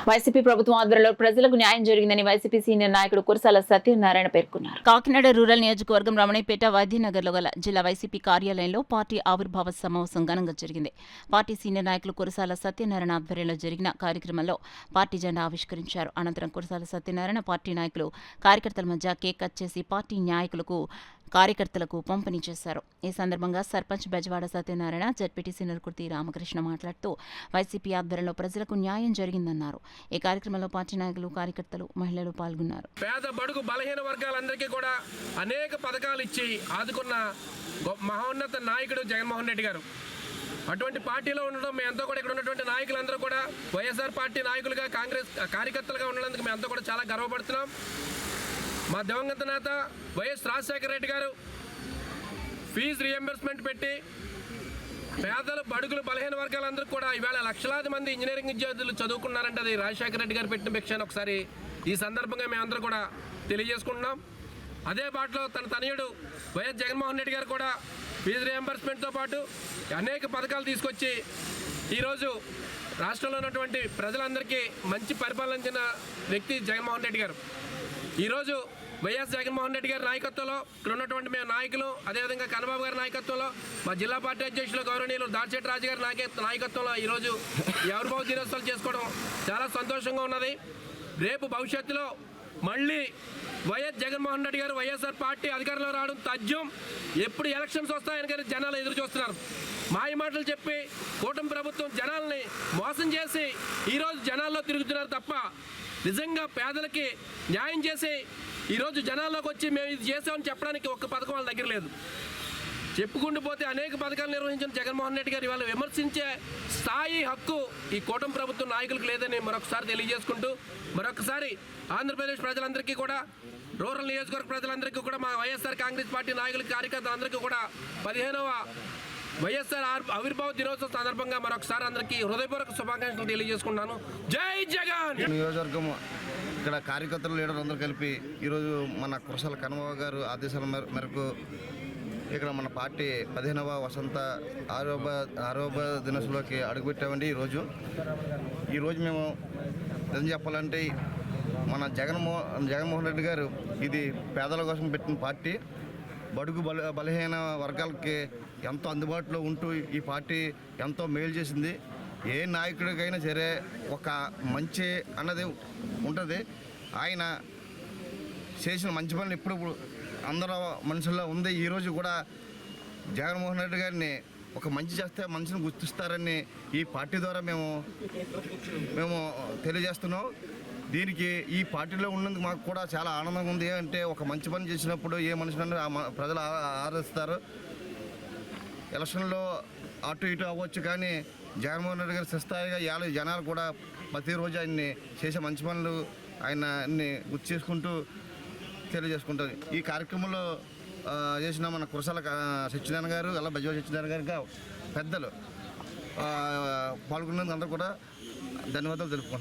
YCP ప్రభుత్వం ఆధ్వర్యంలో ప్రజలకు న్యాయం జరిగిందని వైసీపీ సీనియర్ నాయకుడు కురసాల సత్యనారాయణ పేర్కొన్నారు. కాకినాడ రూరల్ నియోజకవర్గం రమణయ్యపేట వైద్యనగర్లో గల జిల్లా వైసీపీ కార్యాలయంలో పార్టీ ఆవిర్భావ సమావేశం ఘనంగా జరిగింది. పార్టీ సీనియర్ నాయకులు కురసాల సత్యనారాయణ ఆధ్వర్యంలో జరిగిన కార్యక్రమంలో పార్టీ జెండా ఆవిష్కరించారు. అనంతరం కురసాల సత్యనారాయణ పార్టీ నాయకులు కార్యకర్తల మధ్య కేక్ కట్ చేసి పార్టీ కార్యకర్తలకు పంపిణీ చేశారు. ఈ సందర్భంగా సర్పంచ్ బెజవాడ సత్యనారాయణ, జెడ్పీటీసీ నరుకుర్తి రామకృష్ణ మాట్లాడుతూ వైసీపీ ఆధ్వర్యంలో ప్రజలకు న్యాయం జరిగిందన్నారు. ఈ కార్యక్రమంలో పార్టీ నాయకులు, కార్యకర్తలు, మహిళలు పాల్గొన్నారు. పేద బడుగు బలహీన వర్గాలందరికీ కూడా అనేక పథకాలు ఇచ్చి ఆదుకున్న మహోన్నత నాయకుడు జగన్మోహన్ రెడ్డి గారు. అటువంటి పార్టీలో ఉండడం మేమంతా కూడా ఇక్కడ ఉన్నటువంటి నాయకులందరూ కూడా వైఎస్ఆర్ పార్టీ నాయకులుగా, కాంగ్రెస్ కార్యకర్తలుగా ఉండడానికి మేమంతా కూడా చాలా గర్వపడుతున్నాం. మా దివంగత నేత వైఎస్ రాజశేఖర రెడ్డి గారు ఫీజు రియంబర్స్మెంట్ పెట్టి పేదలు, బడుగులు, బలహీన వర్గాలందరూ కూడా ఇవాళ లక్షలాది మంది ఇంజనీరింగ్ విద్యార్థులు చదువుకున్నారంటే అది రాజశేఖర రెడ్డి గారు పెట్టిన భిక్షను ఒకసారి ఈ సందర్భంగా మేమందరూ కూడా తెలియజేసుకుంటున్నాం. అదే బాటలో తన తనయుడు వైఎస్ జగన్మోహన్ రెడ్డి గారు కూడా ఫీజు రియంబర్స్మెంట్తో పాటు అనేక పథకాలు తీసుకొచ్చి ఈరోజు రాష్ట్రంలో ఉన్నటువంటి ప్రజలందరికీ మంచి పరిపాలించిన వ్యక్తి జగన్మోహన్ రెడ్డి గారు. ఈరోజు వైఎస్ జగన్మోహన్ రెడ్డి గారి నాయకత్వంలో ఇక్కడ ఉన్నటువంటి మేము నాయకులు, అదేవిధంగా కన్నబాబు గారి నాయకత్వంలో, మా జిల్లా పార్టీ అధ్యక్షులు గౌరవనీయులు దాడిశెట్టి రాజు గారి నాయకత్వంలో ఈరోజు ఈ ఆవిర్భావ దినోత్సవాలు చేసుకోవడం చాలా సంతోషంగా ఉన్నది. రేపు భవిష్యత్తులో మళ్ళీ వైఎస్ జగన్మోహన్ రెడ్డి గారు వైఎస్ఆర్ పార్టీ అధికారంలో రావడం తథ్యం. ఎప్పుడు ఎలక్షన్స్ వస్తాయని కానీ జనాలు ఎదురు చూస్తున్నారు. మాయ మాటలు చెప్పి కూటమి ప్రభుత్వం జనాల్ని మోసం చేసి ఈరోజు జనాల్లో తిరుగుతున్నారు తప్ప నిజంగా పేదలకి న్యాయం చేసి ఈరోజు జనాల్లోకి వచ్చి మేము ఇది చేసామని చెప్పడానికి ఒక్క పథకం వాళ్ళ దగ్గర లేదు. చెప్పుకుంటూ పోతే అనేక పథకాలు నిర్వహించిన జగన్మోహన్ రెడ్డి గారు ఇవాళ విమర్శించే స్థాయి, హక్కు ఈ కూటమి ప్రభుత్వం నాయకులకు లేదని మరొకసారి తెలియజేసుకుంటూ, మరొకసారి ఆంధ్రప్రదేశ్ ప్రజలందరికీ కూడా, రూరల్ నియోజకవర్గ ప్రజలందరికీ కూడా, మా వైఎస్ఆర్ కాంగ్రెస్ పార్టీ నాయకుల, కార్యకర్తలందరికీ కూడా 15వ వైఎస్ఆర్ ఆవిర్భావ దినోత్సవం సందర్భంగా మరొకసారి అందరికీ హృదయపూర్వక శుభాకాంక్షలు తెలియజేసుకున్నాను. జై జగన్. నియోజకవర్గం ఇక్కడ కార్యకర్తలు, లీడర్లు అందరూ కలిపి ఈరోజు మన కురసాల కన్నబాబు గారు ఆదేశాల మేరకు ఇక్కడ మన పార్టీ 15వ వసంత ఆరోగ్య దినోత్సవంలోకి అడుగుపెట్టామండి. ఈరోజు మేము నిజం చెప్పాలంటే మన జగన్మోహన్ రెడ్డి గారు ఇది పేదల కోసం పెట్టిన పార్టీ. బడుగు బలహీన వర్గాలకి ఎంతో అందుబాటులో ఉంటూ ఈ పార్టీ ఎంతో మేలు చేసింది. ఏ నాయకుడికైనా సరే ఒక మంచి అన్నది ఉంటుంది. ఆయన చేసిన మంచి పనులు ఇప్పుడు అందరూ మనుషుల్లో ఉంది. ఈరోజు కూడా జగన్మోహన్ రెడ్డి గారిని ఒక మంచి చేస్తే మనిషిని గుర్తిస్తారని ఈ పార్టీ ద్వారా మేము తెలియజేస్తున్నాం. దీనికి ఈ పార్టీలో ఉన్నందుకు మాకు కూడా చాలా ఆనందంగా ఉంది. అంటే ఒక మంచి పని చేసినప్పుడు ఏ మనిషిని ప్రజలు ఆదరిస్తారు. ఎలక్షన్లో అటు ఇటు అవ్వచ్చు, కానీ జగన్మోహన్ రెడ్డి గారు స్థాయిగా జనాలు కూడా ప్రతిరోజు ఆయన్ని చేసే మంచి పనులు ఆయన్ని గుర్తు చేసుకుంటూ తెలియజేసుకుంటారు. ఈ కార్యక్రమంలో చేసిన మన కురసాల సత్యనారాయణ గారు, అలా బెజవాడ సత్యనారాయణ గారు పెద్దలు పాల్గొన్నందుకు అందరూ కూడా ధన్యవాదాలు తెలుపుకుంటున్నాను.